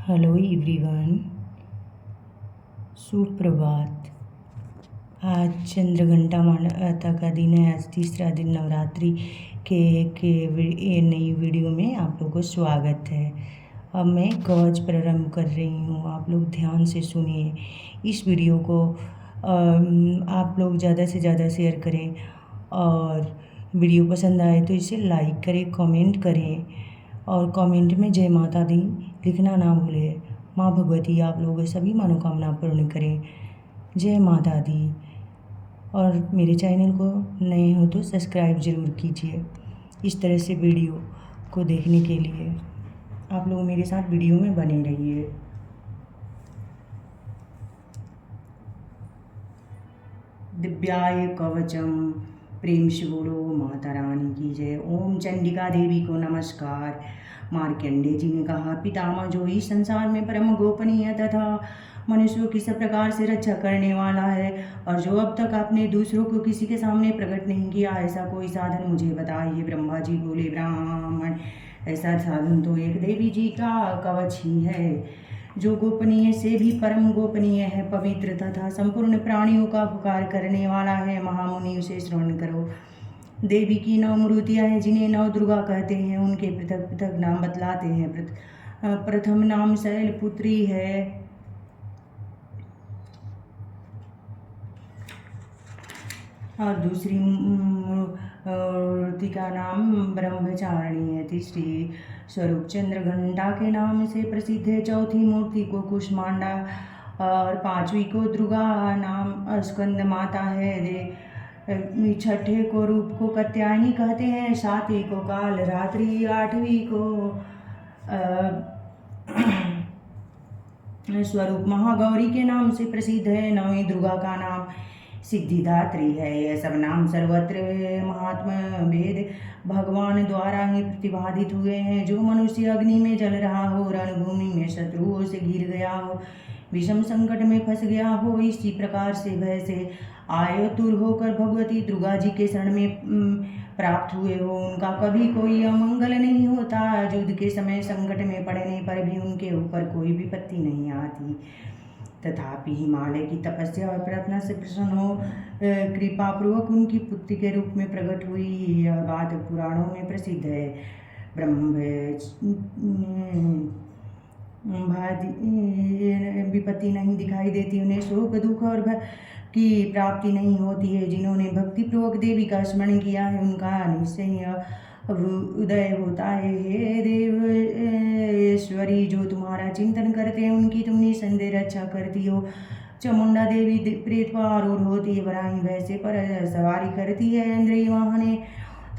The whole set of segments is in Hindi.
हेलो एवरीवन, सुप्रभात। आज चंद्रघंटा माता का दिन है। आज तीसरा दिन नवरात्रि के नई वीडियो में आप लोगों को स्वागत है। अब मैं कवच प्रारंभ कर रही हूँ। आप लोग ध्यान से सुनिए। इस वीडियो को आप लोग ज़्यादा से ज़्यादा शेयर करें और वीडियो पसंद आए तो इसे लाइक करें, कमेंट करें और कमेंट में जय माता दी लिखना ना भूलें। माँ भगवती आप लोगों के सभी मनोकामना पूर्ण करें। जय माता दी। और मेरे चैनल को नए हो तो सब्सक्राइब ज़रूर कीजिए। इस तरह से वीडियो को देखने के लिए आप लोग मेरे साथ वीडियो में बने रहिए। दिव्याय कवचम, प्रेम से बोलो माता रानी की जय। ओम चंडिका देवी को नमस्कार। मार्कंडे जी ने कहा, पितामह जो इस संसार में परम गोपनीय तथा मनुष्यों की सब प्रकार से रक्षा करने वाला है और जो अब तक आपने दूसरों को किसी के सामने प्रकट नहीं किया, ऐसा कोई साधन मुझे बताइए। ब्रह्मा जी बोले, ब्राह्मण, ऐसा साधन तो एक देवी जी का कवच ही है जो गोपनीय से भी परम गोपनीय है, पवित्र तथा संपूर्ण प्राणियों का उपकार करने वाला है। महामुनि उसे श्रवण करो। देवी की 9 मूर्तियां हैं जिन्हें 9 दुर्गा कहते हैं। उनके पृथक पृथक नाम बतलाते हैं। प्रथम नाम शैलपुत्री है और दूसरी मूर्ति का नाम ब्रह्मचारिणी है। तीसरी स्वरूप चंद्रघंटा के नाम से प्रसिद्ध है। चौथी मूर्ति को कुष्मांडा और पांचवी को दुर्गा नाम स्कंद माता है। छठे को रूप को कात्यायनी कहते हैं। सातवीं को काल रात्रि, आठवीं को स्वरूप महागौरी के नाम से प्रसिद्ध है। नौवीं दुर्गा का नाम सिद्धिदात्री है। यह सब नाम सर्वत्र महात्मा वेद भगवान द्वारा ही प्रतिपादित हुए हैं। जो मनुष्य अग्नि में जल रहा हो, रणभूमि में शत्रुओं से घिर गया हो, विषम संकट में फंस गया हो, इसी प्रकार से भय से आयतुर होकर भगवती दुर्गा जी के शरण में प्राप्त हुए हो, उनका कभी कोई अमंगल नहीं होता। युद्ध के समय संकट में पड़ने पर भी उनके ऊपर कोई विपत्ति नहीं आती। तथापि हिमालय की तपस्या और प्रार्थना से प्रसन्न हो कृपा पूर्वक उनकी पुत्री के रूप में प्रकट हुई। यह बात पुराणों में प्रसिद्ध है। ब्रह्म विपत्ति नहीं दिखाई देती, उन्हें शोक दुख और भय की प्राप्ति नहीं होती है। जिन्होंने भक्ति पूर्वक देवी का स्मरण किया है उनका निश्चय उदय होता है। हे देवेश्वरी, जो तुम्हारा चिंतन करते हैं उनकी तुम निसंदेह रक्षा करती हो। चामुंडा देवी प्रेत पर आरूढ़ होती है, वराही वैसे पर सवारी करती है। इंद्रिय वाहने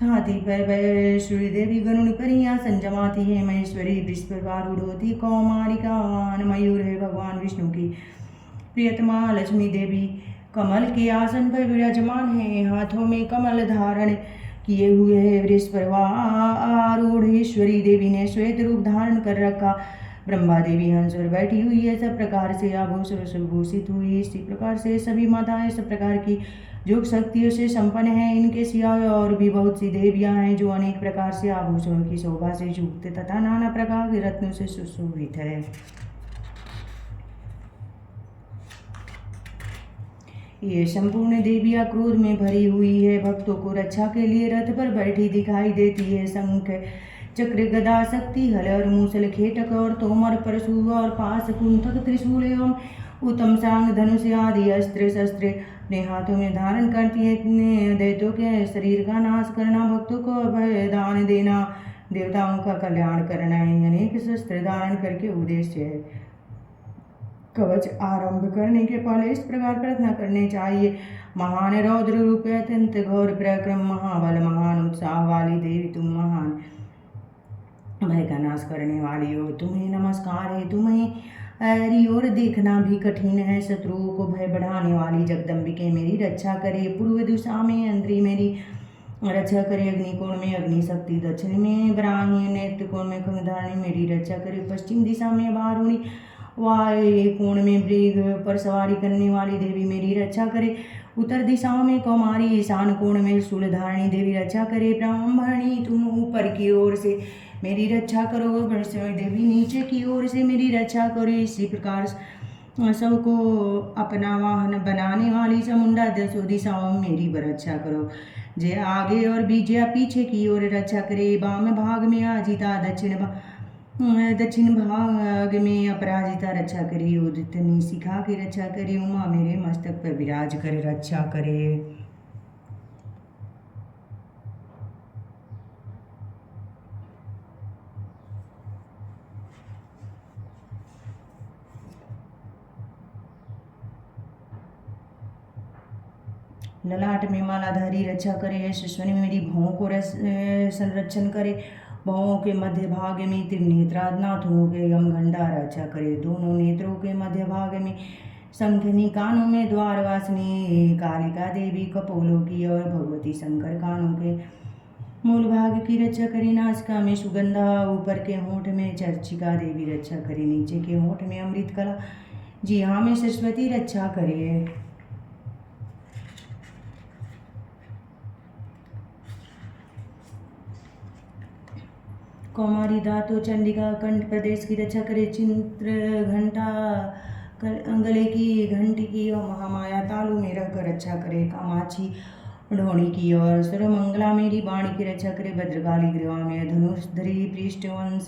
हाथी पर वैश्वरी देवी गरुड़ पर आसन जमाती है। महेश्वरी वृष पर आरूढ़ होती, कौमारिका वाहन मयूर है भगवान विष्णु की प्रियतमा। लक्ष्मी देवी कमल के आसन पर विराजमान है, हाथों में कमल धारण किए हुए है। वृष पर आरूढ़ेश्वरी देवी ने श्वेत रूप धारण कर रखा। ब्रह्मा देवी हंस पर बैठी हुई है, सब प्रकार से आभूषण सुभूषित हुई। इसी प्रकार से सभी माताएं सब प्रकार की योग शक्तियों से संपन्न हैं। इनके सिवाय और भी बहुत सी देवियां हैं जो अनेक प्रकार से आभूषणों की शोभा से युक्त तथा नाना प्रकार के रत्नों से सुशोभित है। ये संपूर्ण देवियां क्रोध में भरी हुई है, भक्तों को रक्षा के लिए रथ पर बैठी दिखाई देती है। शंख चक्र गदा शक्ति हल और मूसल खेटक और तोमर परशु और पास कुंठक त्रिशूल एवं उत्तम सांग धनुष आदि अस्त्र शस्त्र अपने हाथों में धारण करती है। दैत्यों के शरीर का नाश करना, भक्तों को अभय दान देना, देवताओं का कल्याण करना है। अनेक शस्त्र धारण करके उद्देश्य है। कवच आरंभ करने के पहले इस प्रकार प्रार्थना करनी चाहिए। महान रौद्र रूप, अत्यंत घोर पराक्रम, महाबल, महान उत्साह वाली देवी, तुम महान भय का नाश करने वाली हो, तुम्हें नमस्कार है। तुम्हें और देखना भी कठिन है। शत्रुओं को भय बढ़ाने वाली जगदम्बिके मेरी रक्षा करे। पूर्व दिशा में इंद्री मेरी रक्षा करे। अग्निकोण में अग्नि शक्ति, दक्षिण में ब्राह्मी, नेत्र कोण में खंगधारणी मेरी रक्षा करे। पश्चिम दिशा में वारुणी, वायु कोण में मृग पर सवारी करने वाली देवी मेरी रक्षा करे। उत्तर दिशाओं में कौमारी, ईशान कोण में शूलधारिणी देवी रक्षा करे। ब्राह्मणी, तुम ऊपर की ओर से मेरी रक्षा करो। वैष्णवी देवी नीच पीछे की ओर से मेरी रक्षा करो। इसी प्रकार सबको अपना वाहन बनाने वाली चामुंडा दसों दिशाओं में मेरी रक्षा करो। जय आगे और विजया पीछे की ओर रक्षा करे। वाम भाग में अजिता, दक्षिण भाग में अपराजिता रक्षा करे। उदितनी शिखा की रक्षा करे। उमा मेरे मस्तक पर विराज कर रक्षा करे। ललाट में मालाधारी रक्षा करे। यशस्विनी मेरी भौं को संरक्षण करे। भौं के मध्य भाग में त्रिनेत्रा, नाथों के यमघंटा रक्षा करे। दोनों नेत्रों के मध्य भाग में शंखनी, कानों में द्वारवासिनी कालिका देवी कपोलों की और भगवती शंकर कानों के मूल भाग की रक्षा करे। नासिका में सुगंधा, ऊपर के होंठ में चर्चिका देवी रक्षा करे। नीचे के होंठ में अमृत कला, जिह्वा में सरस्वती रक्षा करे। कौमारी धातु चंडिका कंठ प्रदेश की रक्षा करे। चित्र घंटा गले की घंटी की और महामाया तालु में रहकर रक्षा करे। कामाक्षी ढोणी की और सर्वमंगला मेरी वाणी की रक्षा करे। भद्रकाली ग्रीवा में धनुष धरी, पृष्ठवंश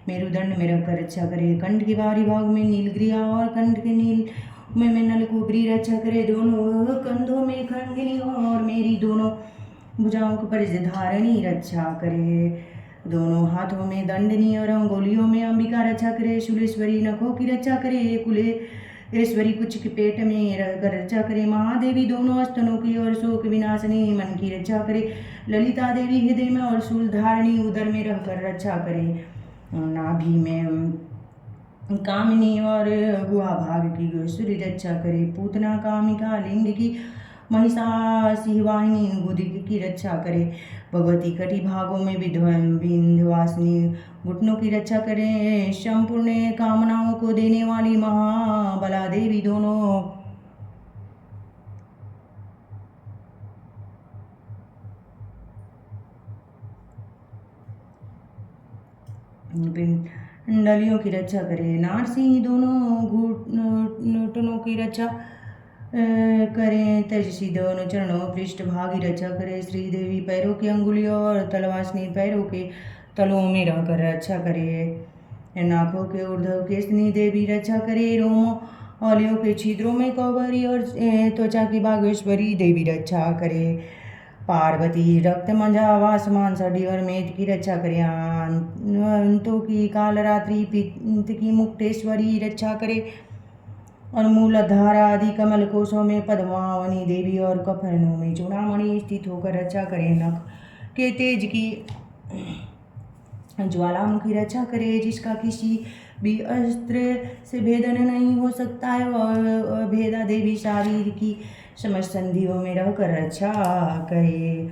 मेरुदंड में रहकर रक्षा करे। कंठ के बाहरी भाग में नीलग्रीवा और कंठ के नील में नलकूबरी रक्षा करे। दोनों कंधों में खंडनी और मेरी दोनों भुजाओं पर धारणी रक्षा करे। दोनों हाथों में दंडनी और अंगुलियों में अंबिका रक्षा करे। शूलेश्वरी नखों की रक्षा करे। कुलेश्वरी कुछ के पेट में रहकर रक्षा करे। महादेवी दोनों स्तनों की और शोक विनाशनी मन की रक्षा करे। ललिता देवी हृदय में और शूल धारणी उदर में रहकर रक्षा करे। नाभि में कामिनी और गुहा भाग की गोश्वरी रक्षा करे। पूतना कामिका लिंग की महिषासिवाहिनी गुदिक की रक्षा करे। भगवती कटी भागों में विंध्यवासिनी घुटनों की रक्षा करे। संपूर्ण कामनाओं को देने वाली महाबला देवी दोनों पिंडलियों की रक्षा करे। नारसिंह दोनों घुटनों की रक्षा करें। तेजसी दोनों चरणों पृष्ठ भाग की रक्षा करे। श्रीदेवी पैरों की अंगुलियों और तलवासनी पैरों के तलुओं में रहकर रक्षा करे। नाकों के ऊर्ध्व केसनी देवी रक्षा करे। रोमों औलियों के छिद्रों में कौबरी और त्वचा की बागेश्वरी देवी रक्षा करे। पार्वती रक्त मंजा वासमान सडी और मेद की रक्षा करे। अंतों की कालरात्रि पित्त की मुक्तेश्वरी रक्षा करे। और मूलधारा आदि कमल कोशों में पद्मावनी देवी और कफनों में चूड़ामणि स्थित होकर रक्षा करे। नख के तेज की ज्वालामुखी रक्षा करे। जिसका किसी भी अस्त्र से भेदन नहीं हो सकता है और भेदा देवी शारीर की समस्त संधियों में रहकर रक्षा करे।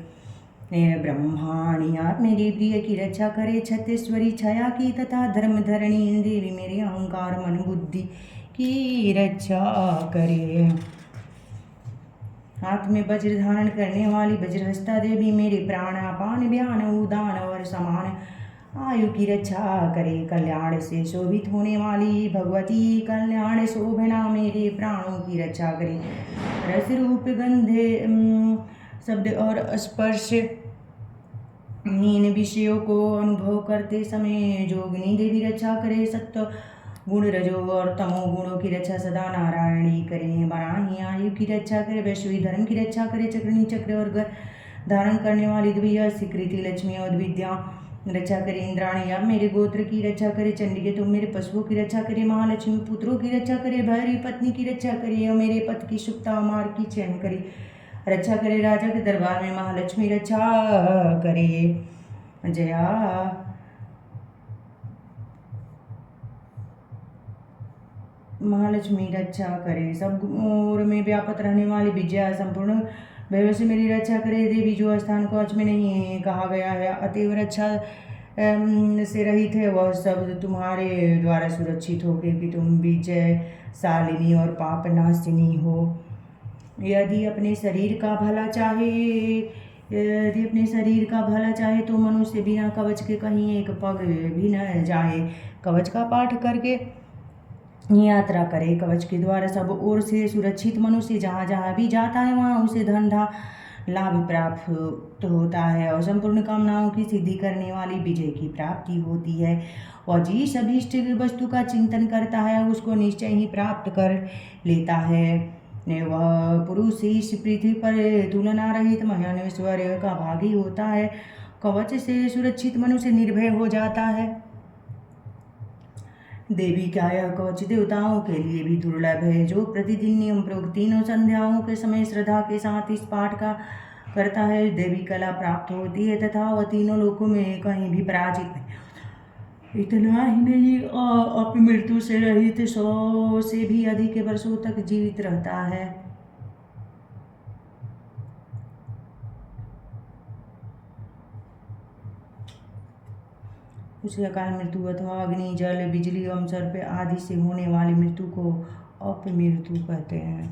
ब्रह्माणी आप मेरी प्रिय की रक्षा करे। छत्तीश्वरी छया की तथा धर्मधरणी देवी मेरे अहंकार मन बुद्धि की रक्षा करे। हाथ में वज्र धारण करने वाली वज्रहस्ता देवी मेरे प्राण अपान व्यान उदान और समान आयु की रक्षा करे। कल्याण से शोभित होने वाली भगवती कल्याण शोभना मेरे प्राणों की रक्षा करे। रस रूप गंधे शब्द और स्पर्श इन विषयों को अनुभव करते समय जोगिनी देवी रक्षा करे। सत्व गुण रजो और तमो गुणों की रक्षा सदा नारायणी करें। वराही आयु की रक्षा करे। वैश्वी धर्म की रक्षा करे। चक्रणी चक्र और घर धारण करने वाली द्विया स्वीकृति लक्ष्मी और विद्या रक्षा करे। इंद्राणी आप मेरे गोत्र की रक्षा करे। चंडिके तुम मेरे पशुओं की रक्षा करे। महालक्ष्मी पुत्रों की रक्षा करे। भैरवी पत्नी की रक्षा करे और मेरे पति की सुप्ता मार्ग की चयन करे रक्षा करे। राजा के दरबार में महालक्ष्मी रक्षा करे। जया महालक्ष्मी रक्षा करे। सब ओर में व्यापक रहने वाली विजया संपूर्ण वैभव से मेरी रक्षा करे। देवी जो स्थान को अच में नहीं कहा गया है अतएव रक्षा से रहित है वह सब तुम्हारे द्वारा सुरक्षित हो क्योंकि तुम विजयशालिनी और पाप नाशिनी हो। यदि अपने शरीर का भला चाहे यदि अपने शरीर का भला चाहे तो मनुष्य बिना कवच के कहीं एक पग भी न जाए। कवच का पाठ करके यात्रा करे। कवच के द्वारा सब ओर से सुरक्षित मनुष्य जहाँ जहाँ भी जाता है वहाँ उसे धन लाभ प्राप्त होता है और संपूर्ण कामनाओं की सिद्धि करने वाली विजय की प्राप्ति होती है। और जिस अभीष्ट वस्तु का चिंतन करता है उसको निश्चय ही प्राप्त कर लेता है। वह पुरुष इस पृथ्वी पर तुलना रहित महान ऐश्वर्य का भागी होता है। कवच से सुरक्षित मनुष्य निर्भय हो जाता है। देवी का यह कवच देवताओं के लिए भी दुर्लभ है। जो प्रतिदिन नियम प्रयोग तीनों संध्याओं के समय श्रद्धा के साथ इस पाठ का करता है देवी कला प्राप्त होती है तथा वह तीनों लोकों में कहीं भी पराजित नहीं। इतना ही नहीं अपमृत्यु से रहित 100 से भी अधिक वर्षों तक जीवित रहता है। उसे अकाल मृत्यु अथवा अग्नि जल बिजली एवं सर्प आदि से होने वाली मृत्यु को अपमृत्यु कहते हैं।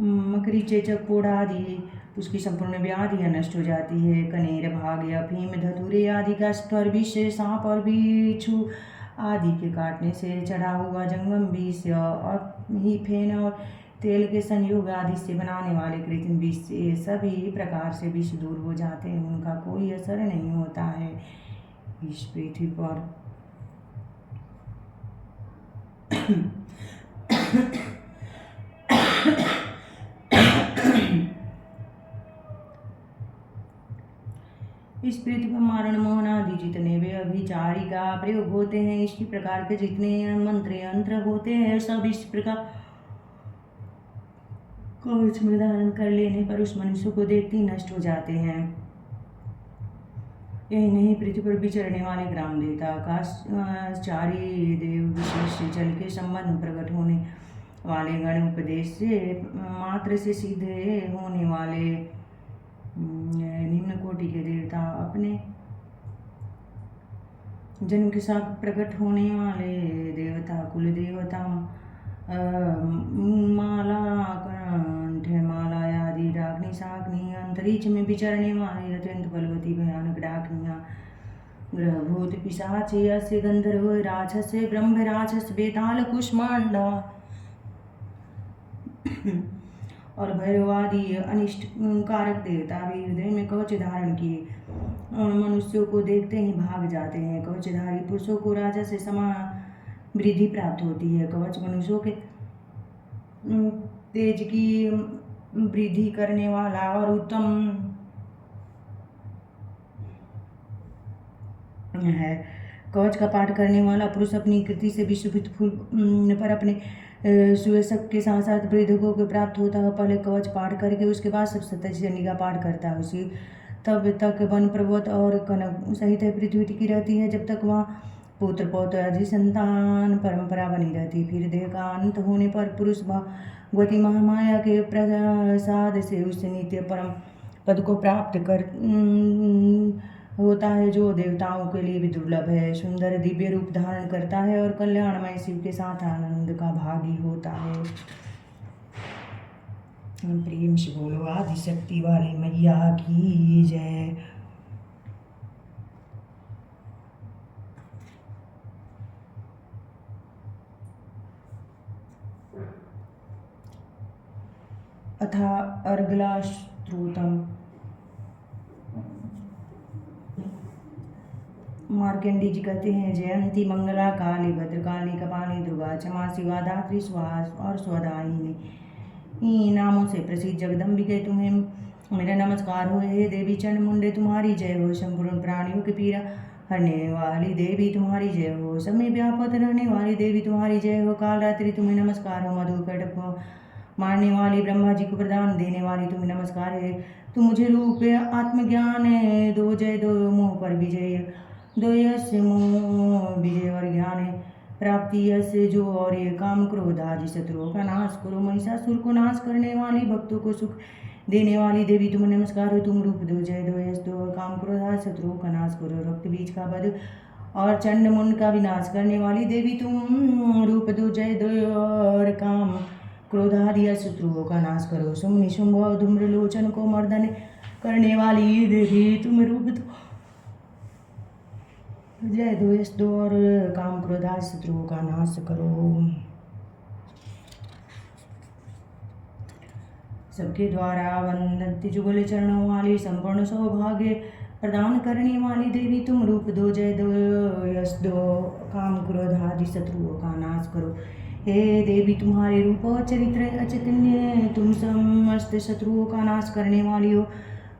मकरी चेचक पोड़ आदि उसकी संपूर्ण व्याधियाँ नष्ट हो जाती है। कनेर भाग या अफीम धतूरे आदि का स्तर विष सांप और बिच्छू आदि के काटने से चढ़ा हुआ जंगम विष ही फेन और तेल के संयोग आदि से बनाने वाले कृत्रिम विष से सभी प्रकार से विष दूर हो जाते हैं। उनका कोई असर नहीं होता है इस पृथ्वी पर। इस पृथ्वी पर मारण मोहन आदि जितने वे अभिचारी का प्रयोग होते हैं इसी प्रकार के जितने मंत्र यंत्र होते हैं सब इस प्रकार कवच में धारण कर लेने पर उस मनुष्य को देखते ही नष्ट हो जाते हैं। यही नहीं पृथ्वी पर विचरने वाले ग्राम देवता आकाशचारी देव विशेष जल के संबंध प्रकट होने वाले गण उपदेश से मात्र से सीधे होने वाले निम्न कोटि के देवता अपने जन्म के साथ प्रकट होने वाले देवता कुल देवता माला कंठ माला आदि डाकनी साग्नि अंतरिक्ष में विचरने वाली अत्यंत बलवती भयानक डाकनियाँ ग्रह भूत पिशाच यस्य गंधर्व राक्षस ब्रह्म राक्षस बेताल कुष्मांडा और भैरवादि अनिष्ट कारक देवता भी हृदय में कवच धारण किए और मनुष्यों को देखते ही भाग जाते हैं। कवचधारी पुरुषों को राजा से समान वृद्धि प्राप्त होती है। कवच मनुष्यों के तेज की वृद्धि करने वाला और उत्तम है। कवच का पाठ करने वाला पुरुष अपनी कृति से विश्वभित फूल पर अपने सुवेशक के साथ साथ वृद्धकों को प्राप्त होता है। पहले कवच पाठ करके उसके बाद सब सप्तशती का पाठ करता है। उसी तब तक वन पर्वत और कनक सहित पृथ्वी टिकी रहती है जब तक वहाँ पुत्र पौत्र आदि संतान परंपरा बनी रहती। फिर देह का अंत होने पर पुरुष भगवती महामाया के प्रसाद से उस नित्य परम पद को प्राप्त कर होता है जो देवताओं के लिए भी दुर्लभ है। सुंदर दिव्य रूप धारण करता है और कल्याणमय शिव के साथ आनंद का भागी होता है। प्रेम से बोलो आदि शक्ति वाली मैया की जय। अथा अर्गला स्त्रोतम मार्कंडी जी कहते हैं जयंती मंगला काली भद्रकाली कपाली दुर्गा क्षमा शिवा धात्री सुहास और स्वदायिनी इन नामों से प्रसिद्ध जगदम्बिके तुम्हें मेरा नमस्कार हो। हे देवी चंड मुंडे तुम्हारी जय हो। संपूर्ण प्राणियों की पीड़ा हरने वाली देवी तुम्हारी जय हो। समय व्यापक रहने वाली देवी तुम्हारी जय हो। काल रात्रि तुम्हें नमस्कार हो। मधु कटक को मारने वाली ब्रह्मा जी को प्रदान देने वाली तुम्हें नमस्कार है। तुम मुझे रूप आत्मज्ञान दो जय दो मोह पर विजय दो यश मोह विजय और ज्ञान प्राप्ति यश जो और ये काम क्रोध आदि शत्रुओं का नाश करो। महिषासुर को नाश करने वाली भक्तों को सुख देने वाली देवी तुम्हें नमस्कार हो। तुम रूप दो जय दो यश दो काम क्रोध आदि शत्रुओं का नाश करो। रक्त बीज का वध और चंड मुंड का विनाश करने वाली देवी तुम रूप दो जय दो और काम क्रोधादि शत्रुओं का नाश करो। शुंभ निशुंभ और धूम्रलोचन को मर्दन करने वाली देवी तुम रूप दो जय दो यश दो और काम क्रोधादि शत्रुओं का नाश करो। सबके द्वारा वंदती जुगल चरणों वाली संपूर्ण सौभाग्य प्रदान करने वाली देवी तुम रूप दो जय दो यश दो काम क्रोध आदि शत्रुओं का नाश करो। हे देवी तुम्हारे रूप और चरित्र अचितन्य तुम समस्त शत्रुओं का नाश करने वाली हो।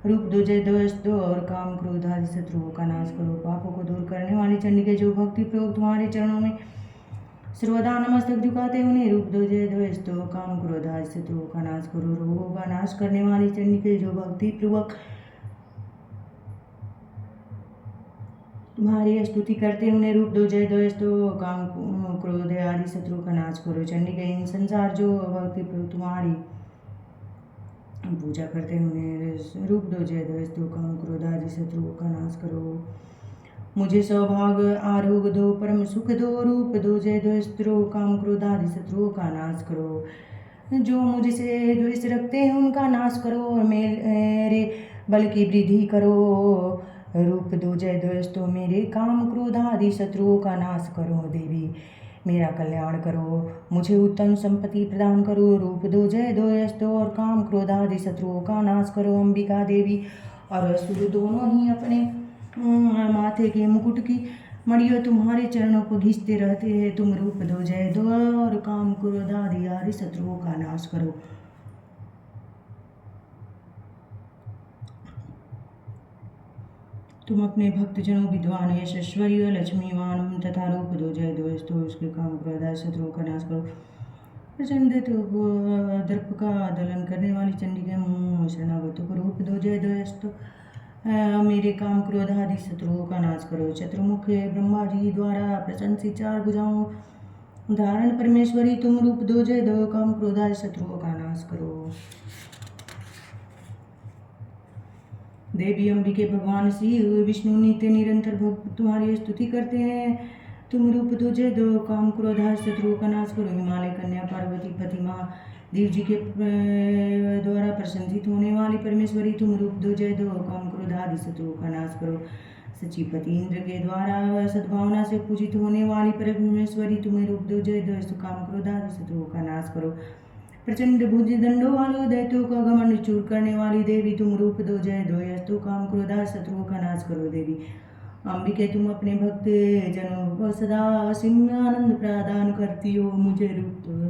रूप दो जय दो यश दो और काम क्रोध आदि शत्रुओं का नाश करो। पापों को दूर करने वाली चंडिके जो भक्ति प्रयोग तुम्हारे चरणों में सर्वदा नमस्तक झुकाते उन्हें रूप दो जय दो यश दो काम क्रोध आदि शत्रुओं का नाश करो। रोगों का नाश करने वाली चंडिके जो भक्ति पूर्वक तुम्हारी स्तुति करते उन्हें रूप दो जय दो यश दो काम क्रोध आदि शत्रु का नाश करो। चंडिके इन संसार जो भक्ति तुम्हारी पूजा करते उन्हें रूप दो जय दो यश दो काम क्रोध आदि शत्रुओं का नाश करो। मुझे सौभाग्य आरोग्य दो परम सुख दो रूप दो जय दो यश दो काम क्रोध आदि शत्रुओं का नाश करो। जो मुझसे द्वेष रखते हैं उनका नाश करो और मेरे बल की वृद्धि करो। रूप दो जय दो यश दो मेरे काम क्रोध आदि शत्रुओं का नाश करो। देवी मेरा कल्याण करो, मुझे उत्तम संपत्ति प्रदान करो। रूप दो जय दो यश दो और काम क्रोध आदि शत्रुओं का नाश करो। अंबिका देवी और असुर दोनों ही अपने माथे के मुकुट की मड़ियों तुम्हारे चरणों को घिसते रहते हैं। तुम रूप दो जय दो और काम क्रोध आदि शत्रुओं का नाश करो। तुम अपने भक्तजनों विद्वान यशस्वी लक्ष्मीवान तथा रूप दो जय दो यश दो उसके काम क्रोध आदि शत्रुओं का नाश करो। प्रचंड दर्प का दलन करने वाली चंडिका शरणागतों को रूप दो जय दो यश दो मेरे काम क्रोध आदि शत्रुओं का नाश करो। चतुर्मुख ब्रह्मा जी द्वारा प्रशंसित चार भुजाओं धारण परमेश्वरी तुम रूप दो जय दो काम क्रोध आदि शत्रुओं का नाश करो। देवी अंबिके भगवान श्री विष्णु नित्य निरंतर भक्त तुम्हारी स्तुति करते हैं। तुम रूप दो जय दो काम क्रोध आदि शत्रुओं का नाश करो। हिमालय कन्या पार्वती पति महादेव जी के द्वारा प्रशंसित होने वाली परमेश्वरी तुम रूप दो जय दो काम क्रोध आदि शत्रुओं का नाश करो। सचिपति इंद्र के द्वारा सद्भावना से पूजित होने वाली परमेश्वरी तुम्हें रूप दो जय दो काम क्रोध आदि शत्रुओं का नाश करो। प्रचंड भुज दंडों वालों दैत्यों का घमंड चूर करने वाली देवी तुम रूप दो जय दो यश दो काम क्रोध आदि शत्रुओं का नाश करो। देवी अंबिके तुम अपने भक्त जनों को सदा असीम आनंद प्रदान करती हो। मुझे रूप दो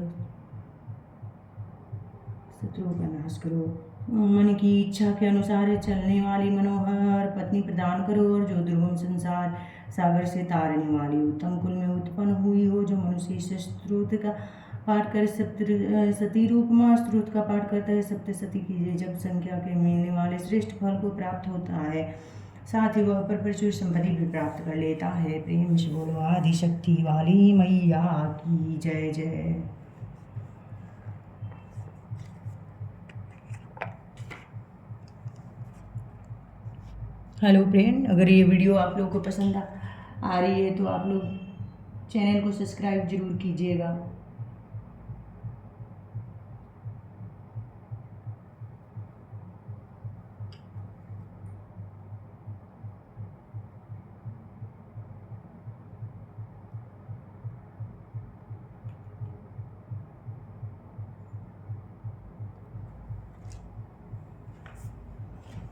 शत्रुओं का नाश करो। मन की इच्छा के अनुसार चलने वाली मनोहर पत्नी प्रदान करो और जो दुर्गम संसार सागर से तारने वाली उत्तम कुल में उत्पन्न हुई हो। जो मनुष्य स्त्रोत का पाठ कर सती रूप में स्त्रोत का पाठ करता है सप्तशती की जब संख्या के मिलने वाले श्रेष्ठ फल को प्राप्त होता है। साथ ही वह पर प्रचुर संपत्ति भी प्राप्त कर लेता है। प्रेम से बोलो आदि शक्ति वाली मैया की जय जय। हेलो फ्रेंड, अगर ये वीडियो आप लोगों को पसंद आ रही है तो आप लोग चैनल को सब्सक्राइब जरूर कीजिएगा।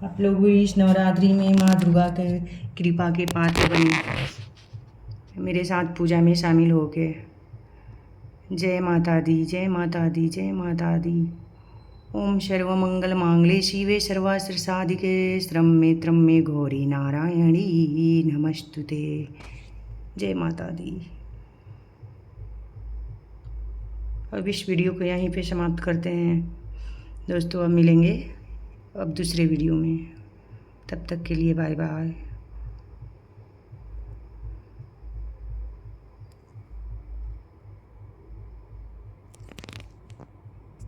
आप लोग भी इस नवरात्रि में माँ दुर्गा के कृपा के पात्र बने मेरे साथ पूजा में शामिल होके। जय माता दी जय माता दी जय माता दी। ओम सर्वमंगल मांगले शिवे सर्वास्त्र साधिके त्र्यंबके गौरी नारायणी नमस्तुते। जय माता दी। अब इस वीडियो को यहीं पे समाप्त करते हैं दोस्तों। अब मिलेंगे अब दूसरे वीडियो में, तब तक के लिए बाय बाय।